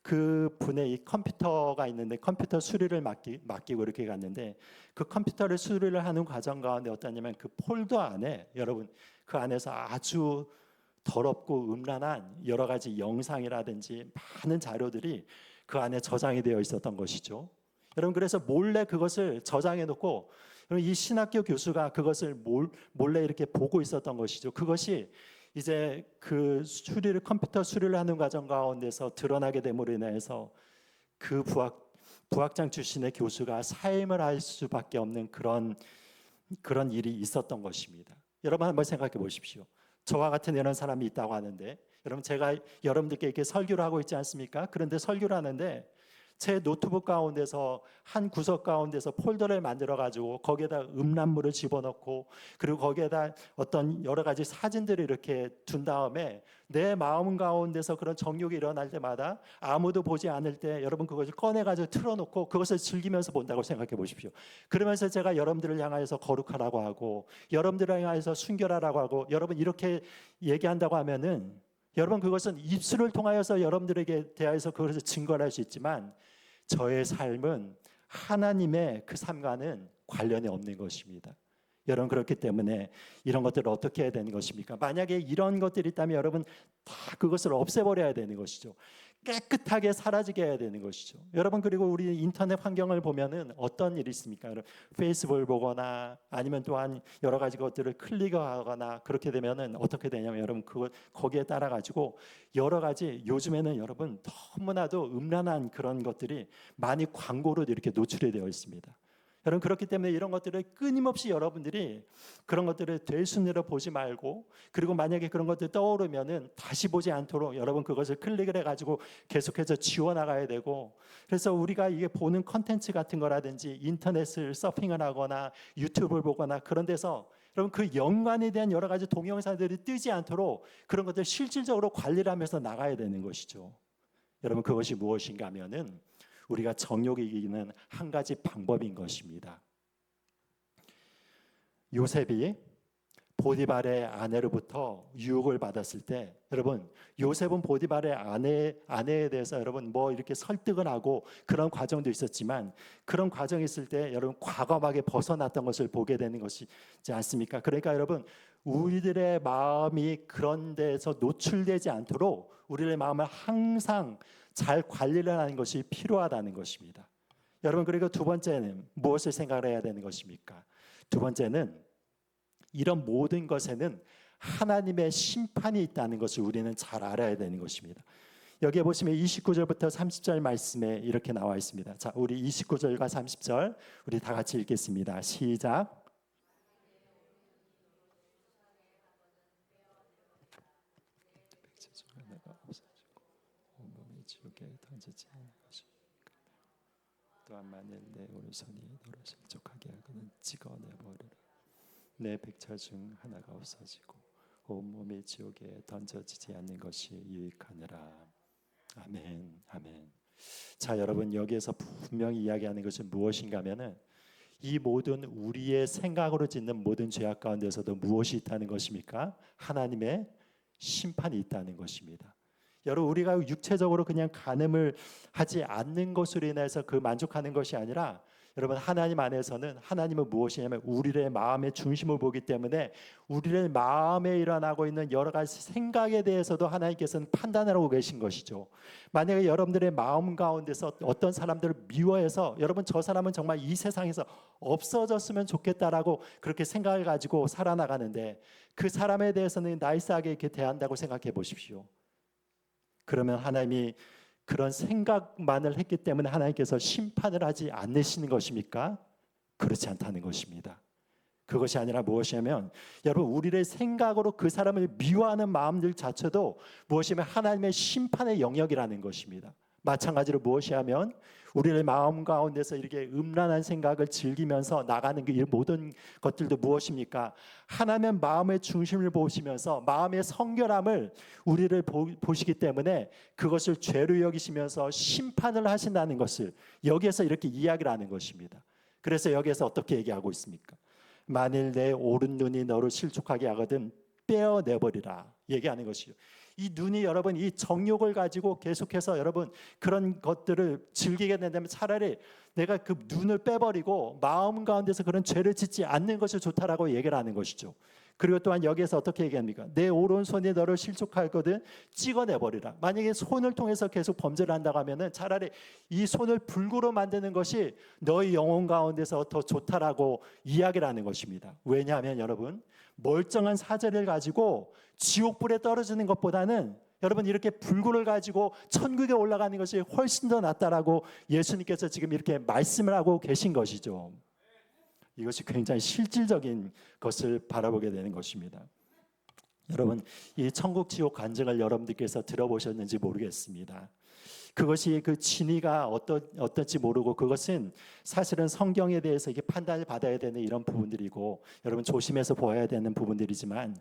그 분의 이 컴퓨터가 있는데 컴퓨터 수리를 맡기고 이렇게 갔는데 그 컴퓨터를 수리를 하는 과정 가운데 어떠냐면 그 폴더 안에 여러분 그 안에서 아주 더럽고 음란한 여러 가지 영상이라든지 많은 자료들이 그 안에 저장이 되어 있었던 것이죠. 여러분 그래서 몰래 그것을 저장해 놓고 이 신학교 교수가 그것을 몰래 이렇게 보고 있었던 것이죠. 그것이 이제 그 컴퓨터 수리를 하는 과정 가운데서 드러나게 됨으로 인해서 그 부학장 출신의 교수가 사임을 할 수밖에 없는 그런 일이 있었던 것입니다. 여러분 한번 생각해 보십시오. 저와 같은 이런 사람이 있다고 하는데 여러분 제가 여러분들께 이렇게 설교를 하고 있지 않습니까? 그런데 설교를 하는데 제 노트북 가운데서 한 구석 가운데서 폴더를 만들어 가지고 거기에다 음란물을 집어넣고 그리고 거기에다 어떤 여러 가지 사진들을 이렇게 둔 다음에 내 마음 가운데서 그런 정욕이 일어날 때마다 아무도 보지 않을 때 여러분 그것을 꺼내 가지고 틀어놓고 그것을 즐기면서 본다고 생각해 보십시오. 그러면서 제가 여러분들을 향하여서 거룩하라고 하고 여러분들을 향하여서 순결하라고 하고 여러분 이렇게 얘기한다고 하면은 여러분 그것은 입술을 통하여서 여러분들에게 대하여서 그것을 증거를 할 수 있지만 저의 삶은 하나님의 그 삶과는 관련이 없는 것입니다. 여러분 그렇기 때문에 이런 것들을 어떻게 해야 되는 것입니까? 만약에 이런 것들이 있다면 여러분 다 그것을 없애버려야 되는 것이죠. 깨끗하게 사라지게 해야 되는 것이죠. 여러분 그리고 우리 인터넷 환경을 보면은 어떤 일이 있습니까? 페이스북을 보거나 아니면 또한 여러 가지 것들을 클릭하거나 그렇게 되면은 어떻게 되냐면 여러분 거기에 따라 가지고 여러 가지 요즘에는 여러분 너무나도 음란한 그런 것들이 많이 광고로 이렇게 노출이 되어 있습니다. 여러분 그렇기 때문에 이런 것들을 끊임없이 여러분들이 그런 것들을 되순이로 보지 말고 그리고 만약에 그런 것들이 떠오르면은 다시 보지 않도록 여러분 그것을 클릭을 해가지고 계속해서 지워나가야 되고 그래서 우리가 이게 보는 컨텐츠 같은 거라든지 인터넷을 서핑을 하거나 유튜브를 보거나 그런 데서 여러분 그 연관에 대한 여러 가지 동영상들이 뜨지 않도록 그런 것들 실질적으로 관리를 하면서 나가야 되는 것이죠. 여러분 그것이 무엇인가 하면은 우리가 정욕을 이기는 한 가지 방법인 것입니다. 요셉이 보디발의 아내로부터 유혹을 받았을 때, 여러분 요셉은 보디발의 아내에 대해서 여러분 뭐 이렇게 설득을 하고 그런 과정도 있었지만, 그런 과정이 있을 때 여러분 과감하게 벗어났던 것을 보게 되는 것이지 않습니까? 그러니까 여러분, 우리들의 마음이 그런 데서 노출되지 않도록 우리의 마음을 항상 잘 관리를 하는 것이 필요하다는 것입니다. 여러분, 그리고 두 번째는 무엇을 생각해야 되는 것입니까? 두 번째는 이런 모든 것에는 하나님의 심판이 있다는 것을 우리는 잘 알아야 되는 것입니다. 여기에 보시면 29절부터 30절 말씀에 이렇게 나와 있습니다. 자, 우리 29절과 30절 우리 다 같이 읽겠습니다. 시작. 또한 만일 내 오른손이 너를 실족하게 하거든 찍어내버리라. 내 백차 중 하나가 없어지고 온몸이 지옥에 던져지지 않는 것이 유익하니라. 아멘, 아멘. 자, 여러분, 여기에서 분명히 이야기하는 것은 무엇인가 하면은 이 모든 우리의 생각으로 짓는 모든 죄악 가운데서도 무엇이 있다는 것입니까? 하나님의 심판이 있다는 것입니다. 여러분, 우리가 육체적으로 그냥 간음을 하지 않는 것으로 인해서 그 만족하는 것이 아니라, 여러분, 하나님 안에서는 하나님은 무엇이냐면 우리의 마음의 중심을 보기 때문에 우리의 마음에 일어나고 있는 여러 가지 생각에 대해서도 하나님께서는 판단을 하고 계신 것이죠. 만약에 여러분들의 마음 가운데서 어떤 사람들을 미워해서 여러분, 저 사람은 정말 이 세상에서 없어졌으면 좋겠다라고 그렇게 생각을 가지고 살아나가는데, 그 사람에 대해서는 나이스하게 이렇게 대한다고 생각해 보십시오. 그러면 하나님이 그런 생각만을 했기 때문에 하나님께서 심판을 하지 않으시는 것입니까? 그렇지 않다는 것입니다. 그것이 아니라 무엇이냐면, 여러분, 우리의 생각으로 그 사람을 미워하는 마음들 자체도 무엇이냐면 하나님의 심판의 영역이라는 것입니다. 마찬가지로 무엇이냐면 우리의 마음 가운데서 이렇게 음란한 생각을 즐기면서 나가는 그 모든 것들도 무엇입니까? 하나님의 마음의 중심을 보시면서 마음의 성결함을 우리를 보시기 때문에 그것을 죄로 여기시면서 심판을 하신다는 것을 여기에서 이렇게 이야기를 하는 것입니다. 그래서 여기에서 어떻게 얘기하고 있습니까? 만일 내 오른 눈이 너를 실족하게 하거든 빼어내버리라 얘기하는 것이요. 이 눈이 여러분 이 정욕을 가지고 계속해서 여러분 그런 것들을 즐기게 된다면 차라리 내가 그 눈을 빼버리고 마음 가운데서 그런 죄를 짓지 않는 것이 좋다라고 얘기를 하는 것이죠. 그리고 또한 여기에서 어떻게 얘기합니까? 내 오른손이 너를 실족하거든 찍어내버리라. 만약에 손을 통해서 계속 범죄를 한다고 하면은 차라리 이 손을 불구로 만드는 것이 너의 영혼 가운데서 더 좋다라고 이야기를 하는 것입니다. 왜냐하면 여러분 멀쩡한 사제를 가지고 지옥불에 떨어지는 것보다는 여러분 이렇게 불구를 가지고 천국에 올라가는 것이 훨씬 더 낫다라고 예수님께서 지금 이렇게 말씀을 하고 계신 것이죠. 이것이 굉장히 실질적인 것을 바라보게 되는 것입니다. 여러분, 이 천국 지옥 간증을 여러분들께서 들어보셨는지 모르겠습니다. 그것이 그 진위가 어떨지 모르고 그것은 사실은 성경에 대해서 이게 판단을 받아야 되는 이런 부분들이고 여러분 조심해서 보아야 되는 부분들이지만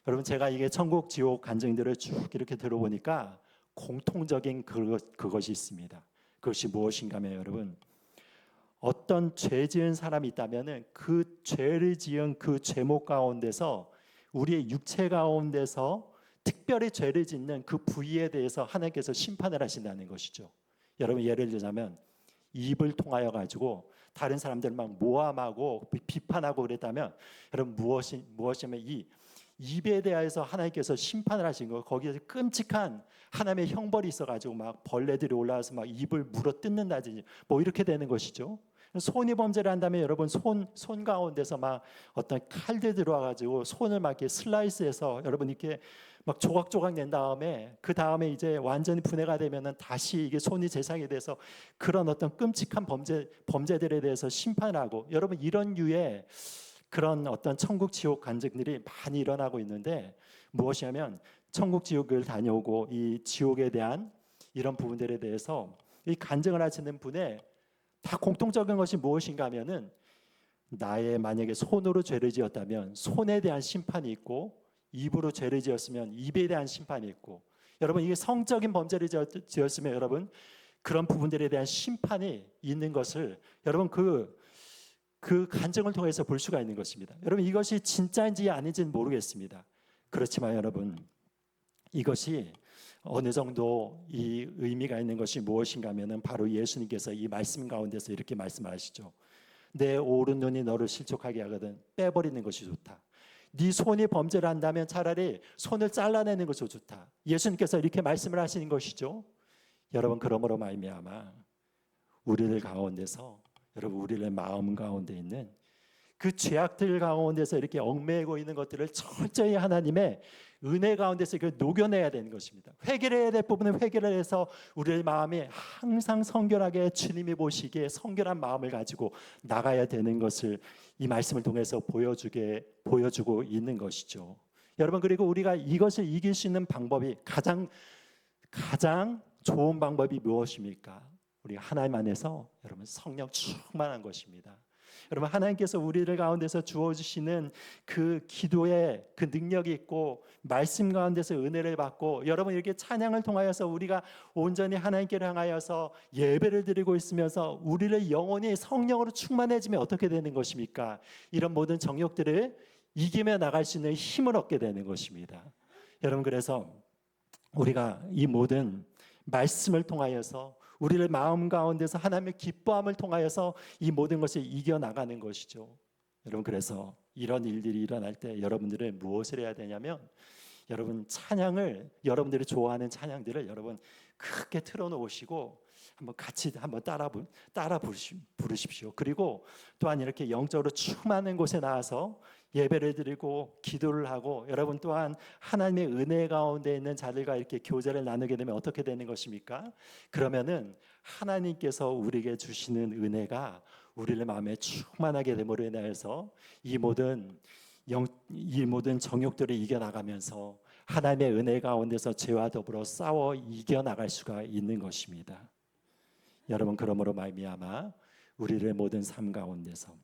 여러분 제가 이게 천국 지옥 간증들을 쭉 이렇게 들어보니까 공통적인 그것이 있습니다. 그것이 무엇인가 하면 여러분 어떤 죄 지은 사람이 있다면은 그 죄를 지은 그 죄목 가운데서 우리의 육체 가운데서 특별히 죄를 짓는 그 부위에 대해서 하나님께서 심판을 하신다는 것이죠. 여러분 예를 들자면 입을 통하여 가지고 다른 사람들 막 모함하고 비판하고 그랬다면 여러분 무엇이면 이 입에 대해서 하나님께서 심판을 하신 거 거기에서 끔찍한 하나님의 형벌이 있어가지고 막 벌레들이 올라와서 막 입을 물어 뜯는다든지 뭐 이렇게 되는 것이죠. 손이 범죄를 한다면 여러분 손 가운데서 막 어떤 칼들 들어와가지고 손을 막 이렇게 슬라이스해서 여러분 이렇게 막 조각조각 낸 다음에 그 다음에 이제 완전히 분해가 되면은 다시 이게 손이 재상이 돼서 그런 어떤 끔찍한 범죄들에 대해서 심판하고 여러분 이런 류의 그런 어떤 천국 지옥 간증들이 많이 일어나고 있는데 무엇이냐면 천국 지옥을 다녀오고 이 지옥에 대한 이런 부분들에 대해서 이 간증을 하시는 분의 다 공통적인 것이 무엇인가 하면은 나의 만약에 손으로 죄를 지었다면 손에 대한 심판이 있고 입으로 죄를 지었으면 입에 대한 심판이 있고 여러분 이게 성적인 범죄를 지었으면 여러분 그런 부분들에 대한 심판이 있는 것을 여러분 그 간증을 통해서 볼 수가 있는 것입니다. 여러분 이것이 진짜인지 아닌지는 모르겠습니다. 그렇지만 여러분 이것이 어느 정도 이 의미가 있는 것이 무엇인가 하면은 바로 예수님께서 이 말씀 가운데서 이렇게 말씀하시죠. 내 오른 눈이 너를 실족하게 하거든 빼버리는 것이 좋다. 네 손이 범죄를 한다면 차라리 손을 잘라내는 것이 좋다. 예수님께서 이렇게 말씀을 하시는 것이죠. 여러분 그러므로 말미암아 우리들 가운데서 여러분 우리의 마음 가운데 있는 그 죄악들 가운데서 이렇게 얽매이고 있는 것들을 철저히 하나님의 은혜 가운데서 이걸 녹여내야 되는 것입니다. 회개를 해야 될 부분은 회개를 해서 우리의 마음이 항상 성결하게 주님이 보시기에 성결한 마음을 가지고 나가야 되는 것을 이 말씀을 통해서 보여주고 있는 것이죠. 여러분 그리고 우리가 이것을 이길 수 있는 방법이 가장 좋은 방법이 무엇입니까? 우리 하나님 안에서 여러분 성령 충만한 것입니다. 여러분 하나님께서 우리를 가운데서 주어주시는 그 기도에 그 능력이 있고 말씀 가운데서 은혜를 받고 여러분 이렇게 찬양을 통하여서 우리가 온전히 하나님께를 향하여서 예배를 드리고 있으면서 우리를 영혼이 성령으로 충만해지면 어떻게 되는 것입니까? 이런 모든 정욕들을 이기며 나갈 수 있는 힘을 얻게 되는 것입니다. 여러분 그래서 우리가 이 모든 말씀을 통하여서 우리를 마음 가운데서 하나님의 기뻐함을 통하여서 이 모든 것을 이겨나가는 것이죠. 여러분 그래서 이런 일들이 일어날 때 여러분들은 무엇을 해야 되냐면 여러분 찬양을 여러분들이 좋아하는 찬양들을 여러분 크게 틀어놓으시고 한번 같이 한번 따라 부르십시오. 그리고 또한 이렇게 영적으로 충만한 곳에 나와서 예배를 드리고 기도를 하고 여러분 또한 하나님의 은혜 가운데 있는 자들과 이렇게 교제를 나누게 되면 어떻게 되는 것입니까? 그러면은 하나님께서 우리에게 주시는 은혜가 우리의 마음에 충만하게 됨으로 인하여서 이 모든 정욕들을 이겨나가면서 하나님의 은혜 가운데서 죄와 더불어 싸워 이겨나갈 수가 있는 것입니다. 여러분 그러므로 말미암아 우리의 모든 삶 가운데서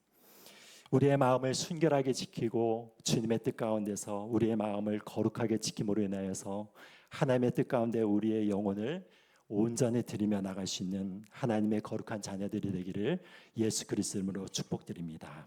우리의 마음을 순결하게 지키고 주님의 뜻 가운데서 우리의 마음을 거룩하게 지킴으로 인하여서 하나님의 뜻 가운데 우리의 영혼을 온전히 드리며 나갈 수 있는 하나님의 거룩한 자녀들이 되기를 예수 그리스도 이름으로 축복드립니다.